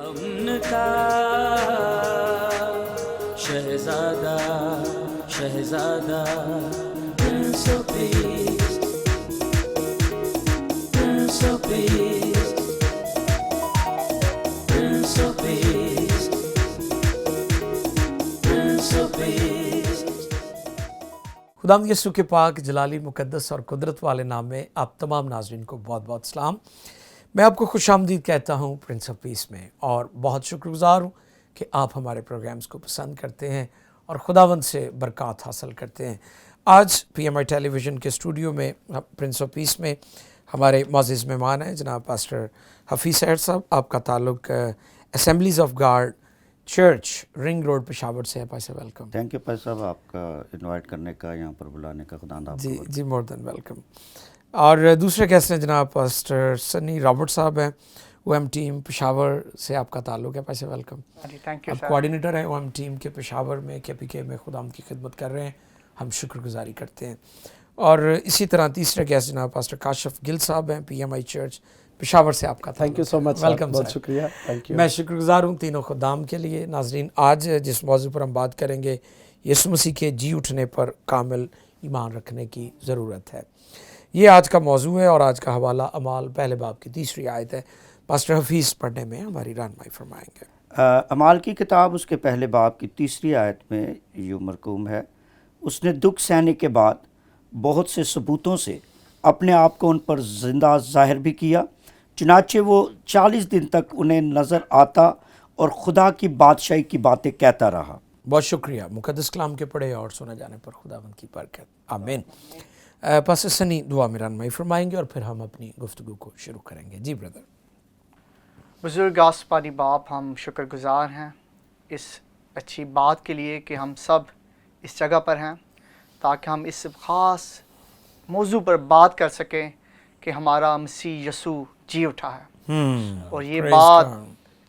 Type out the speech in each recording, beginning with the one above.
امن کا شہزادہ شہزادہ prince of peace prince of peace prince of peace prince of peace. خداوند یسوع کے پاک جلالی مقدس اور قدرت والے نام میں آپ تمام ناظرین کو بہت بہت سلام۔ میں آپ کو خوش آمدید کہتا ہوں پرنس آف پیس میں، اور بہت شکر گزار ہوں کہ آپ ہمارے پروگرامز کو پسند کرتے ہیں اور خداوند سے برکات حاصل کرتے ہیں۔ آج پی ایم آئی ٹیلی ویژن کے اسٹوڈیو میں پرنس آف پیس میں ہمارے معزز مہمان ہیں جناب پاسٹر حفیظ سحر صاحب۔ آپ کا تعلق assemblies of God church ring road Peshawar سے ہے۔ Pastor welcome. Thank you pastor صاحب، آپ کا انوائٹ کرنے کا، یہاں پر بلانے کا، خدا آپ جی جی مور دین ویلکم۔ اور دوسرے گیسٹ ہیں جناب پاسٹر سنی رابرٹ صاحب ہیں، او ایم ٹیم پشاور سے آپ کا تعلق ہے۔ Pastor welcome. آپ کوآرڈینیٹر ہیں او ایم ٹیم کے پشاور میں، کے پی کے میں خداوند کی خدمت کر رہے ہیں، ہم شکر گزاری کرتے ہیں۔ اور اسی طرح تیسرے گیسٹ جناب پاسٹر کاشف گل صاحب ہیں، پی ایم آئی چرچ پشاور سے آپ کا thank you so much, welcome. بہت شکریہ، تھینک یو۔ میں شکر گزار ہوں تینوں خدام کے لیے۔ ناظرین، آج جس موضوع پر ہم بات کریں گے، یسوع مسیح کے جی اٹھنے پر کامل ایمان رکھنے کی ضرورت ہے، یہ آج کا موضوع ہے، اور آج کا حوالہ اعمال پہلے باب کی 3 آیت ہے۔ پاسٹر حفیظ پڑھنے میں ہماری رہنمائی فرمائیں گے۔ اعمال کی کتاب اس کے پہلے باب کی 3 آیت میں یوں مرقوم ہے، اس نے دکھ سہنے کے بعد بہت سے ثبوتوں سے اپنے آپ کو ان پر زندہ ظاہر بھی کیا، چنانچہ وہ 40 دن تک انہیں نظر آتا اور خدا کی بادشاہی کی باتیں کہتا رہا۔ بہت شکریہ۔ مقدس کلام کے پڑھے اور سنا جانے پر خداوند کی برکت، آمین۔ پاسٹر سنی دعا میں رہنمائی فرمائیں گے اور پھر ہم اپنی گفتگو کو شروع کریں گے۔ جی بردر۔ بزرگ آسمانی باپ، ہم شکر گزار ہیں اس اچھی بات کے لیے کہ ہم سب اس جگہ پر ہیں، تاکہ ہم اس خاص موضوع پر بات کر سکیں کہ ہمارا مسیح یسوع جی اٹھا ہے، اور یہ بات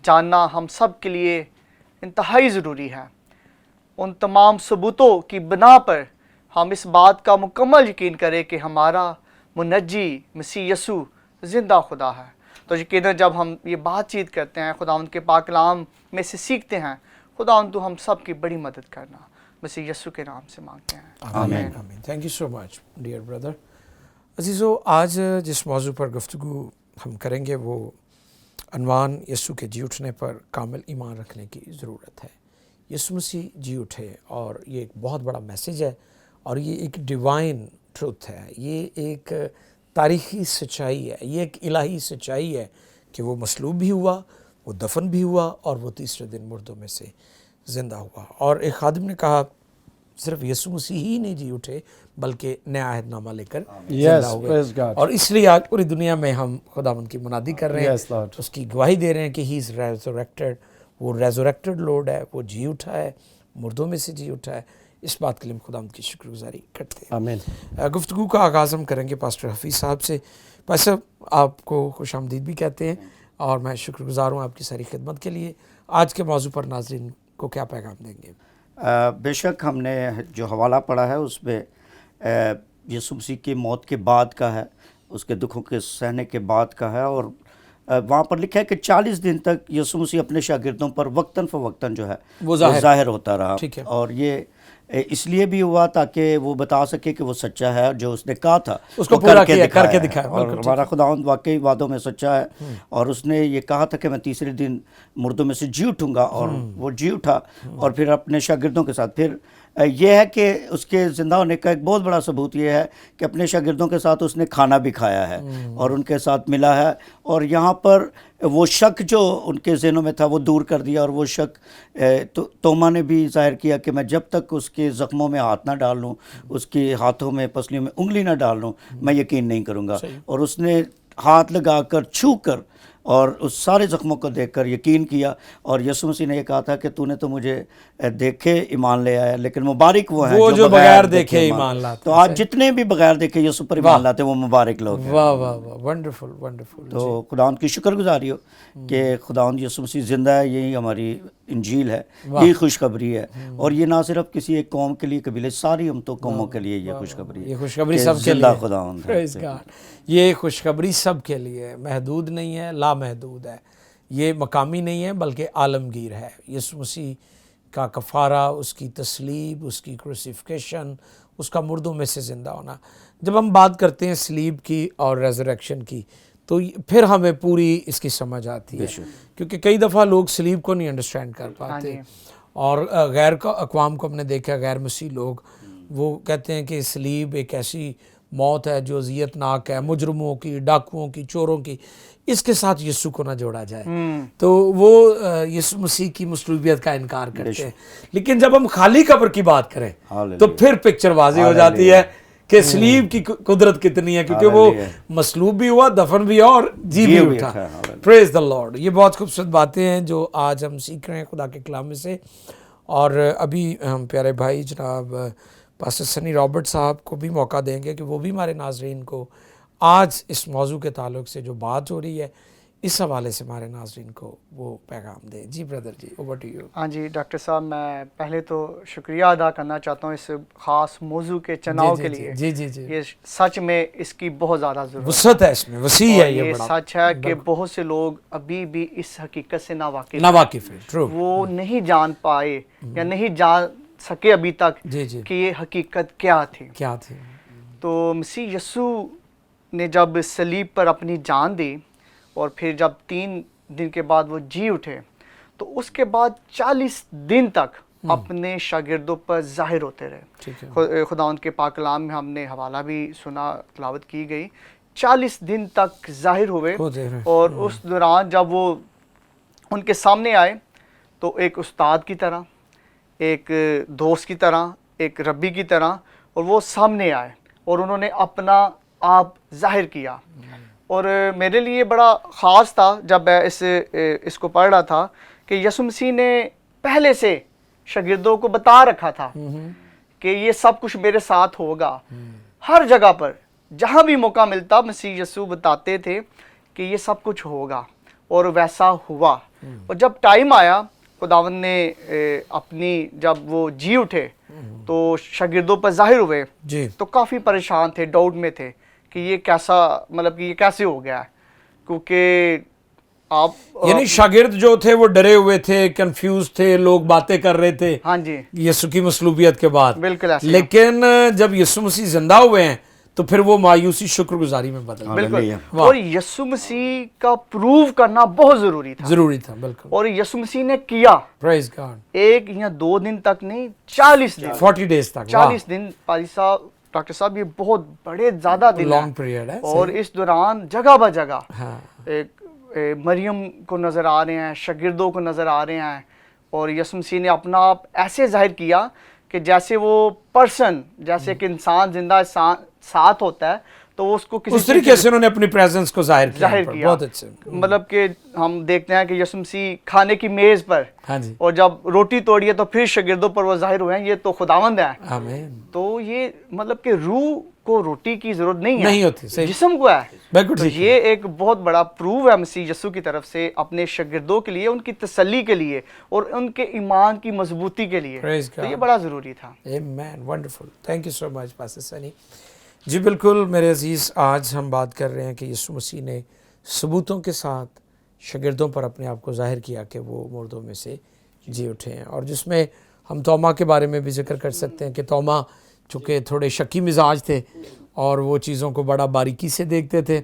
جاننا ہم سب کے لیے انتہائی ضروری ہے۔ ان تمام ثبوتوں کی بنا پر ہم اس بات کا مکمل یقین کریں کہ ہمارا منجی مسیح یسوع زندہ خدا ہے، تو یقیناً جب ہم یہ بات چیت کرتے ہیں، خداوند کے پاک کلام میں سے سیکھتے ہیں، خداوند تو ہم سب کی بڑی مدد کرنا، مسیح یسوع کے نام سے مانگتے ہیں، آمین آمین۔ Thank you so much dear brother. عزیزو، آج جس موضوع پر گفتگو ہم کریں گے وہ عنوان یسوع کے جی اٹھنے پر کامل ایمان رکھنے کی ضرورت ہے۔ یسوع مسیح جی اٹھے، اور یہ ایک بہت بڑا میسیج ہے، اور یہ ایک ڈیوائن ٹروتھ ہے، یہ ایک تاریخی سچائی ہے، یہ ایک الہی سچائی ہے کہ وہ مصلوب بھی ہوا، وہ دفن بھی ہوا، اور وہ تیسرے دن مردوں میں سے زندہ ہوا۔ اور ایک خادم نے کہا صرف یسوع مسیح ہی نہیں جی اٹھے بلکہ نیا عہد نامہ لے کر زندہ ہوئے، اور اس لیے آج پوری دنیا میں ہم خداوند کی منادی کر رہے ہیں، اس کی گواہی دے رہے ہیں کہ ہی از ریزوریکٹڈ، وہ ریزوریکٹڈ لارڈ ہے، وہ جی اٹھا ہے، مردوں میں سے جی اٹھا ہے۔ اس بات کے لیے ہم خداوند کی شکر گزاری کرتے ہیں۔ آمین۔ گفتگو کا آغاز ہم کریں گے پاسٹر حفیظ صاحب سے۔ پاسٹر، آپ کو خوش آمدید بھی کہتے ہیں، اور میں شکر گزار ہوں آپ کی ساری خدمت کے لیے۔ آج کے موضوع پر ناظرین کو کیا پیغام دیں گے؟ بے شک ہم نے جو حوالہ پڑھا ہے اس میں یسوع مسیح کی موت کے بعد کا ہے، اس کے دکھوں کے سہنے کے بعد کا ہے، اور وہاں پر لکھا ہے کہ 40 دن تک یسوع مسیح اپنے شاگردوں پر وقتاً فوقتاً جو ہے وہ ظاہر ہوتا رہا، اور یہ اس لیے بھی ہوا تاکہ وہ بتا سکے کہ وہ سچا ہے، جو اس نے کہا تھا اس کو پورا کر کے دکھایا، اور ہمارا خداوند واقعی وعدوں میں سچا ہے، اور اس نے یہ کہا تھا کہ میں تیسرے دن مردوں میں سے جی اٹھوں گا، اور وہ جی اٹھا، اور پھر اپنے شاگردوں کے ساتھ پھر یہ ہے کہ اس کے زندہ ہونے کا ایک بہت بڑا ثبوت یہ ہے کہ اپنے شاگردوں کے ساتھ اس نے کھانا بھی کھایا ہے اور ان کے ساتھ ملا ہے، اور یہاں پر وہ شک جو ان کے ذہنوں میں تھا وہ دور کر دیا، اور وہ شک توما نے بھی ظاہر کیا کہ میں جب تک اس کے زخموں میں ہاتھ نہ ڈال لوں، اس کے ہاتھوں میں پسلیوں میں انگلی نہ ڈال لوں، میں یقین نہیں کروں گا، اور اس نے ہاتھ لگا کر چھو کر اور اس سارے زخموں کو دیکھ کر یقین کیا، اور یسوع مسیح نے یہ کہا تھا کہ تو نے تو مجھے دیکھے ایمان لے آیا، لیکن مبارک وہ ہیں جو بغیر دیکھے ایمان لاتے۔ تو آج جتنے بھی بغیر دیکھے یسوع پر ایمان لاتے وہ مبارک لوگ ہیں۔ واہ واہ واہ، ونڈرفل ونڈرفل۔ تو خداوند کی شکر گزاری ہو کہ خداوند یسوع مسیح زندہ ہے، یہی ہماری انجیل ہے، یہی خوشخبری ہے، اور یہ نہ صرف کسی ایک قوم کے لیے، قبیلے ساری امتوں قوموں کے لیے یہ خوشخبری ہے، یہ خوشخبری سب کے زندہ لیے، خداوند ہے۔ یہ خوشخبری سب کے لیے محدود نہیں ہے، لامحدود ہے۔ یہ مقامی نہیں ہے بلکہ عالمگیر ہے. یسوع مسیح کا کفارہ، اس کی تصلیب، اس کی کروسیفیکیشن، اس کا مردوں میں سے زندہ ہونا. جب ہم بات کرتے ہیں سلیب کی اور ریزریکشن کی تو پھر ہمیں پوری اس کی سمجھ آتی ہے، کیونکہ کئی دفعہ لوگ سلیب کو نہیں انڈرسٹینڈ کر پاتے. اور غیر اقوام کو ہم نے دیکھا، غیر مسیح لوگ وہ کہتے ہیں کہ سلیب ایک ایسی موت ہے جو اذیت ناک ہے، مجرموں کی، ڈاکوؤں کی، چوروں کی، اس کے ساتھ یسوع کو نہ جوڑا جائے. تو وہ یسوع مسیح کی مصلوبیت کا انکار کرتے ہیں. لیکن جب ہم خالی قبر کی بات کریں تو پھر پکچر واضح ہو جاتی ہے کہ سلیب کی قدرت کتنی ہے، کیونکہ وہ مصلوب بھی ہوا، دفن بھی ہوا اور جی بھی اٹھا. پریز دا لارڈ. یہ بہت خوبصورت باتیں ہیں جو آج ہم سیکھ رہے ہیں خدا کے کلام میں سے. اور ابھی ہم پیارے بھائی جناب پاسٹر سنی رابرٹ صاحب کو بھی موقع دیں گے کہ وہ بھی ہمارے ناظرین کو آج اس موضوع کے تعلق سے جو بات ہو رہی ہے اس حوالے سے ہمارے ناظرین کو وہ پیغام دیں. جی بردر جی، اوور ٹو یو. ہاں جی ڈاکٹر صاحب، میں پہلے تو شکریہ ادا کرنا چاہتا ہوں اس خاص موضوع کے چناؤ کے لیے. جی جی جی، یہ سچ میں اس کی بہت زیادہ ضرورت وسعت ہے اس میں، وسیع ہے. یہ سچ ہے کہ بہت سے لوگ ابھی بھی اس حقیقت سے ناواقف ہیں. ٹرو. وہ نہیں جان پائے یا نہیں جان سکے ابھی تک کہ یہ حقیقت کیا تھی. تو مسیح یسوع نے جب صلیب پر اپنی جان دی اور پھر جب 3 دن کے بعد وہ جی اٹھے تو اس کے بعد 40 دن تک اپنے شاگردوں پر ظاہر ہوتے رہے. خداوند کے پاک کلام میں ہم نے حوالہ بھی سنا، تلاوت کی گئی. 40 دن تک ظاہر ہوئے اور اس دوران جب وہ ان کے سامنے آئے تو ایک استاد کی طرح، ایک دوست کی طرح، ایک ربی کی طرح، اور وہ سامنے آئے اور انہوں نے اپنا آپ ظاہر کیا. اور میرے لیے بڑا خاص تھا جب میں اس کو پڑھ رہا تھا کہ یسوع مسیح نے پہلے سے شاگردوں کو بتا رکھا تھا کہ یہ سب کچھ میرے ساتھ ہوگا. ہر جگہ پر جہاں بھی موقع ملتا مسیح یسوع بتاتے تھے کہ یہ سب کچھ ہوگا، اور ویسا ہوا. اور جب ٹائم آیا خداوند نے اپنی جب وہ جی اٹھے تو شاگردوں پر ظاہر ہوئے تو کافی پریشان تھے، ڈاؤٹ میں تھے کہ یہ کیسا، مطلب کہ یہ کیسے ہو گیا ہے، کیونکہ آپ یعنی شاگرد جو تھے وہ ڈرے ہوئے تھے، کنفیوز تھے، لوگ باتیں کر رہے تھے ہاں جی یسوع کی مصلوبیت کے بعد. بالکل ایسے. لیکن جب یسوع مسیح زندہ ہوئے ہیں تو پھر وہ مایوسی شکر گزاری میں بدل گئی. بالکل. اور یسوع مسیح کا پروو کرنا بہت ضروری تھا. بالکل. اور یسوع مسیح نے کیا. پریز گاڈ. 1 یا 2 دن تک نہیں، 40 دن، 40 days تک. 40 دن. پادری صاحب، ڈاکٹر صاحب، یہ بہت بڑے زیادہ دن لانگ پیریڈ ہے. اور اس دوران جگہ بہ جگہ مریم کو نظر آ رہے ہیں، شاگردوں کو نظر آ رہے ہیں، اور یسوع مسیح نے اپنا آپ ایسے ظاہر کیا کہ جیسے وہ پرسن، جیسے ایک انسان زندہ ساتھ ہوتا ہے تو اس کو کسی اس طریقے سے انہوں نے اپنی پریزنس کو ظاہر کیا. بہت اچھے. مطلب کہ ہم دیکھتے ہیں کہ یسوع مسیح کھانے کی میز پر اور جب روٹی توڑی ہے تو پھر شاگردوں پر وہ ظاہر ہوئے ہیں، یہ تو خداوند ہے. آمین. تو یہ مطلب کہ روح کو روٹی کی ضرورت نہیں ہوتی، جسم کو ہے. تو یہ ایک بہت بڑا پروو ہے مسیح یسوع کی طرف سے اپنے شاگردوں کے لیے، ان کی تسلی کے لیے اور ان کے ایمان کی مضبوطی کے لیے. تو یہ بڑا ضروری تھا. آمین. Wonderful. Thank you so much pastor Sunny. جی بالکل میرے عزیز، آج ہم بات کر رہے ہیں کہ یسوع مسیح نے ثبوتوں کے ساتھ شاگردوں پر اپنے آپ کو ظاہر کیا کہ وہ مردوں میں سے جی اٹھے ہیں، اور جس میں ہم توما کے بارے میں بھی ذکر کر سکتے ہیں کہ توما چونکہ تھوڑے شکی مزاج تھے اور وہ چیزوں کو بڑا باریکی سے دیکھتے تھے،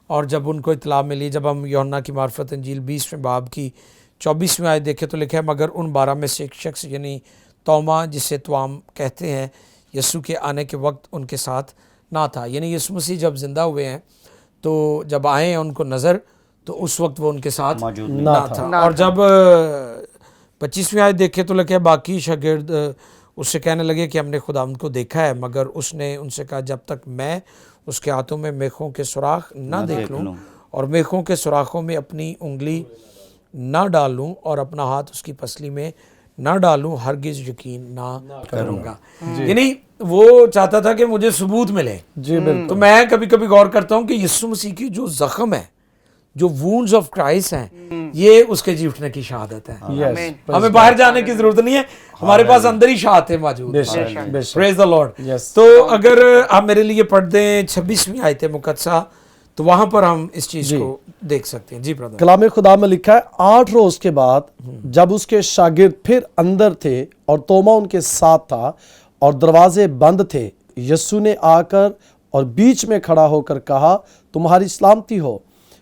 اور جب ان کو اطلاع ملی، جب ہم یوحنا کی معرفت انجیل 20ویں باب کی 24ویں آیت دیکھیں تو لکھا ہے مگر ان 12 میں سے ایک شخص یعنی توما جسے توام کہتے ہیں یسوع کے آنے کے وقت ان کے ساتھ نہ تھا. یعنی یسوع مسیح جب زندہ ہوئے ہیں تو جب آئے ہیں ان کو نظر تو اس وقت وہ ان کے ساتھ نہ تھا. اور جب 25ویں آیت دیکھے تو لکھا ہے باقی شاگرد اس سے کہنے لگے کہ ہم نے خداوند کو دیکھا ہے، مگر اس نے ان سے کہا جب تک میں اس کے ہاتھوں میں میخوں کے سوراخ نہ دیکھ لوں اور میخوں کے سوراخوں میں اپنی انگلی نہ ڈالوں اور اپنا ہاتھ اس کی پسلی میں نہ ڈالوں ہرگز یقین نہ کروں گا. یعنی وہ چاہتا تھا کہ مجھے ثبوت ملے. جی بالکل. تو میں کبھی کبھی غور کرتا ہوں کہ یسوع مسیح کی جو زخم ہے، جو وونڈز آف کرائسٹ ہیں، یہ اس کے جی اٹھنے کی شہادت ہے. ہمیں باہر جانے کی ضرورت نہیں ہے، ہمارے پاس اندر ہی شہادتیں موجود ہیں. پریز دی لارڈ. تو اگر آپ میرے لیے پڑھ دیں 26ویں آیت مقدسہ تو وہاں پر ہم اس چیز کو دیکھ سکتے ہیں. جی برادر. کلام خدا میں لکھا ہے 8 روز کے بعد جب اس کے شاگرد پھر اندر تھے اور توما ان کے ساتھ تھا اور دروازے بند تھے، یسوع نے آ کر اور بیچ میں کھڑا ہو کر کہا تمہاری سلامتی ہو.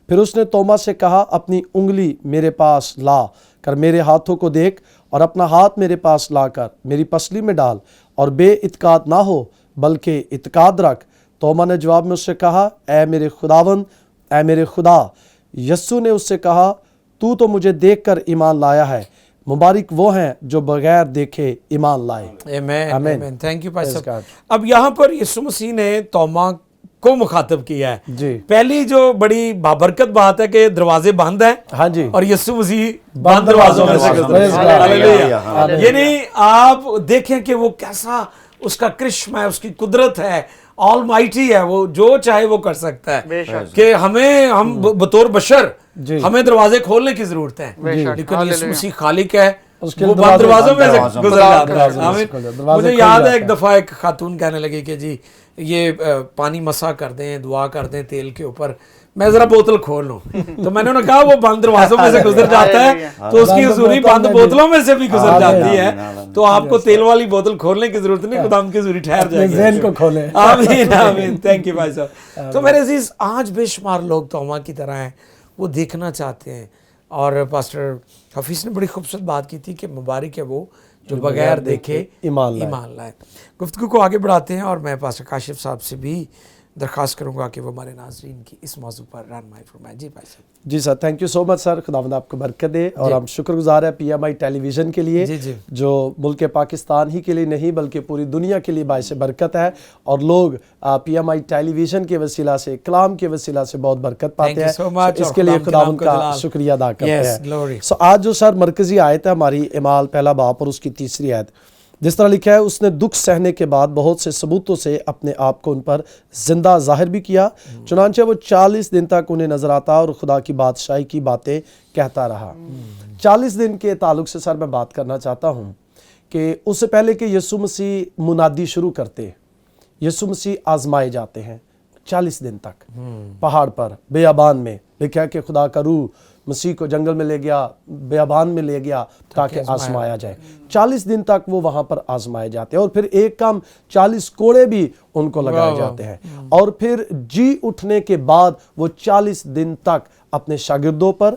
پھر اس نے توما سے کہا اپنی انگلی میرے پاس لا کر میرے ہاتھوں کو دیکھ اور اپنا ہاتھ میرے پاس لا کر میری پسلی میں ڈال اور بے اعتقاد نہ ہو بلکہ اعتقاد رکھ. توما نے جواب میں اس سے کہا اے میرے خداوند، اے میرے خدا. یسوع نے اس سے کہا تو مجھے دیکھ کر ایمان لایا ہے، مبارک وہ ہیں جو بغیر دیکھے ایمان لائے. آمین آمین. تھینک یو بھائی صاحب. God. اب یہاں پر یسوع مسیح نے توما کو مخاطب کیا ہے. جی پہلی جو بڑی بابرکت بات ہے کہ دروازے بند ہیں ہاں جی، اور یسوع مسیح بند دروازوں میں سے گزرے. Praise God. ہاللیلویہ. یعنی آپ دیکھیں کہ وہ کیسا اس کا کرشم ہے، اس کی قدرت ہے، آل مائٹی ہے، وہ جو چاہے وہ کر سکتا بے ہے شک. کہ ہم بطور بشر جی. ہمیں دروازے کھولنے کی ضرورت ہے، بے شک. لیکن یسوع مسیح خالق ہے، اس کے وہ بند دروازوں میں سے گزر جاتا ہے. دروازے آمین. کھل جاتے ہیں. مجھے یاد ہے ایک دفعہ ایک خاتون کہنے لگی کہ جی یہ پانی مسا کر دیں، دعا کر دیں تیل کے اوپر، میں ذرا بوتل کھول لوں. تو میں نے انہیں کہا وہ بند دروازوں میں سے گزر جاتا ہے تو اس کی حضوری بند بوتلوں میں سے بھی گزر جاتی ہے. تو آپ کو تیل والی بوتل کھولنے کی ضرورت نہیں، خدا کی حضوری ٹھہر جائے گی. ذہن کو کھولیں. آمین آمین. تھینک یو بھائی صاحب. تو میرے عزیز آج بے شمار لوگ توما کی طرح ہیں، وہ دیکھنا چاہتے ہیں. اور پاسٹر حفیظ نے بڑی خوبصورت بات کی تھی کہ مبارک ہے وہ جو بغیر دیکھے ایمان لائے. گفتگو کو آگے بڑھاتے ہیں اور میں پاسٹر کاشف صاحب سے بھی درخواست کروں گا کہ وہ ہمارے ناظرین کی اس موضوع پر رہنمائی فرمائیں. جی بھائی صاحب. جی سر، تھینک یو سو مچ سر. خداوند آپ کو برکت دے. اور ہم شکر گزار ہیں پی ایم آئی ٹیلی ویژن کے لیے جو ملک پاکستان ہی کے لیے نہیں بلکہ پوری دنیا کے لیے باعث برکت ہے، اور لوگ پی ایم آئی ٹیلی ویژن کے وسیلہ سے، کلام کے وسیلہ سے بہت برکت پاتے ہیں. اس کے لیے خداوند کا شکریہ ادا کرتے ہیں. سو آج جو سر مرکزی آیت ہے ہماری اعمال پہلا باب اور اس کی 3 آیت، جس طرح لکھا ہے اس نے دکھ سہنے کے بعد بہت سے ثبوتوں سے اپنے آپ کو ان پر زندہ ظاہر بھی کیا، چنانچہ وہ 40 دن تک انہیں نظر آتا اور خدا کی بادشاہی کی باتیں کہتا رہا. 40 دن کے تعلق سے سر میں بات کرنا چاہتا ہوں کہ اس سے پہلے کہ یسوع مسیح منادی شروع کرتے، یسوع مسیح آزمائے جاتے ہیں 40 دن تک پہاڑ پر بیابان میں. لکھا ہے کہ خدا کا روح مسیح کو جنگل میں لے گیا، بیابان میں لے گیا تاکہ آزمایا جائے. 40 دن تک وہ وہاں پر آزمائے جاتے ہیں، اور پھر ایک کام 40 کوڑے بھی ان کو لگائے جاتے ہیں. اور پھر جی اٹھنے کے بعد وہ 40 دن تک اپنے شاگردوں پر،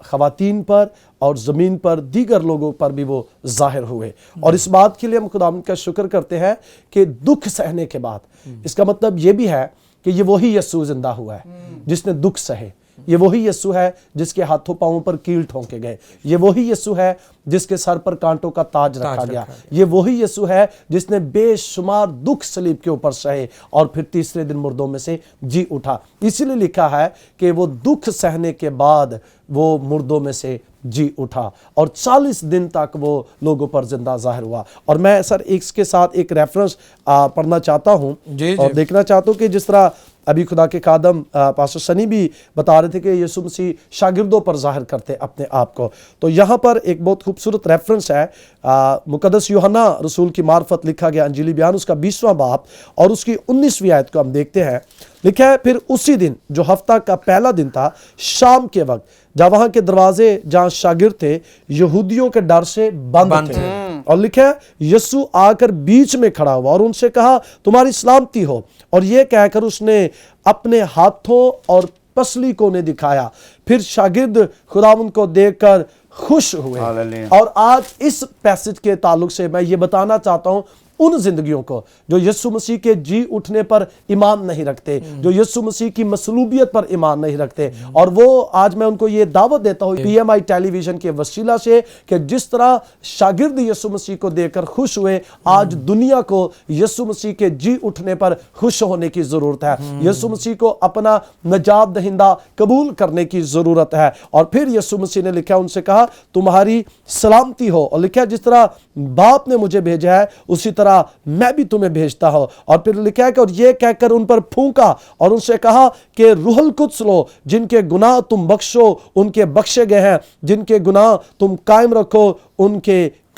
خواتین پر اور زمین پر دیگر لوگوں پر بھی وہ ظاہر ہوئے. اور اس بات کے لیے ہم خدا کا شکر کرتے ہیں کہ دکھ سہنے کے بعد، اس کا مطلب یہ بھی ہے کہ یہ وہی یسوع زندہ ہوا ہے جس نے دکھ سہے. یہ وہی یسوع ہے جس کے ہاتھوں پاؤں پر کیل ٹھونکے گئے. یہ وہی یسوع ہے جس کے سر پر کانٹوں کا تاج رکھا گیا. یہ وہی یسوع ہے جس نے بے شمار دکھ صلیب کے اوپر سہے اور پھر تیسرے دن مردوں میں سے جی اٹھا. اسی لیے لکھا ہے کہ وہ دکھ سہنے کے بعد وہ مردوں میں سے جی اٹھا اور 40 دن تک وہ لوگوں پر زندہ ظاہر ہوا. اور میں سر اس کے ساتھ ایک ریفرنس پڑھنا چاہتا ہوں اور دیکھنا چاہتا ہوں کہ جس طرح ابھی خدا کے خادم پاسٹر سنی بھی بتا رہے تھے کہ یسوع مسیح شاگردوں پر ظاہر کرتے اپنے آپ کو. تو یہاں پر ایک بہت خوبصورت ریفرنس ہے، مقدس یوحنا رسول کی معرفت لکھا گیا انجیلی بیان اس کا 20واں باب اور اس کی 19ویں آیت کو ہم دیکھتے ہیں. لکھا ہے پھر اسی دن جو ہفتہ کا پہلا دن تھا، شام کے وقت، جب وہاں کے دروازے جہاں شاگرد تھے یہودیوں کے ڈر سے بند تھے، اور لکھا ہے یسوع آ کر بیچ میں کھڑا ہوا اور ان سے کہا تمہاری سلامتی ہو، اور یہ کہہ کر اس نے اپنے ہاتھوں اور پسلی کو انہیں دکھایا. پھر شاگرد خداوند کو دیکھ کر خوش ہوئے. اور آج اس پیسج کے تعلق سے میں یہ بتانا چاہتا ہوں ان زندگیوں کو جو یسوع مسیح کے جی اٹھنے پر ایمان نہیں رکھتے، جو یسوع مسیح کی مصلوبیت پر ایمان نہیں رکھتے. اور وہ آج میں ان کو یہ دعوت دیتا ہوں پی ایم آئی ٹیلی ویژن کے وسیلہ سے کہ جس طرح شاگرد یسوع مسیح کو دیکھ کر خوش ہوئے، آج دنیا کو یسوع مسیح کے جی اٹھنے پر خوش ہونے کی ضرورت ہے. یسوع مسیح کو اپنا نجات دہندہ قبول کرنے کی ضرورت ہے. اور پھر یسوع مسیح نے لکھا ان سے کہا تمہاری سلامتی ہو، اور لکھا جس طرح باپ نے مجھے بھیجا ہے اسی طرح میں بھی تمہیں بھیجتا ہوں. اور پھر لکھا ہے کہ اور یہ کہہ کر ان پر پھونکا اور ان سے کہا کہ روح القدس لو، جن کے گناہ تم بخشو ان کے بخشے گئے ہیں، جن کے گناہ تم قائم رکھو ان کے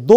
2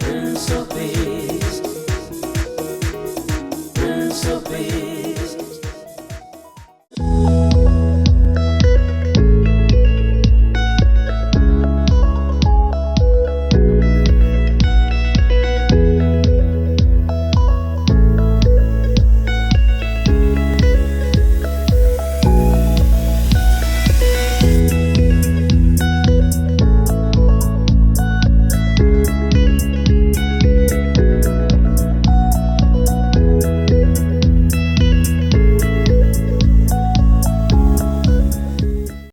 Prince of Peace, Prince of Peace.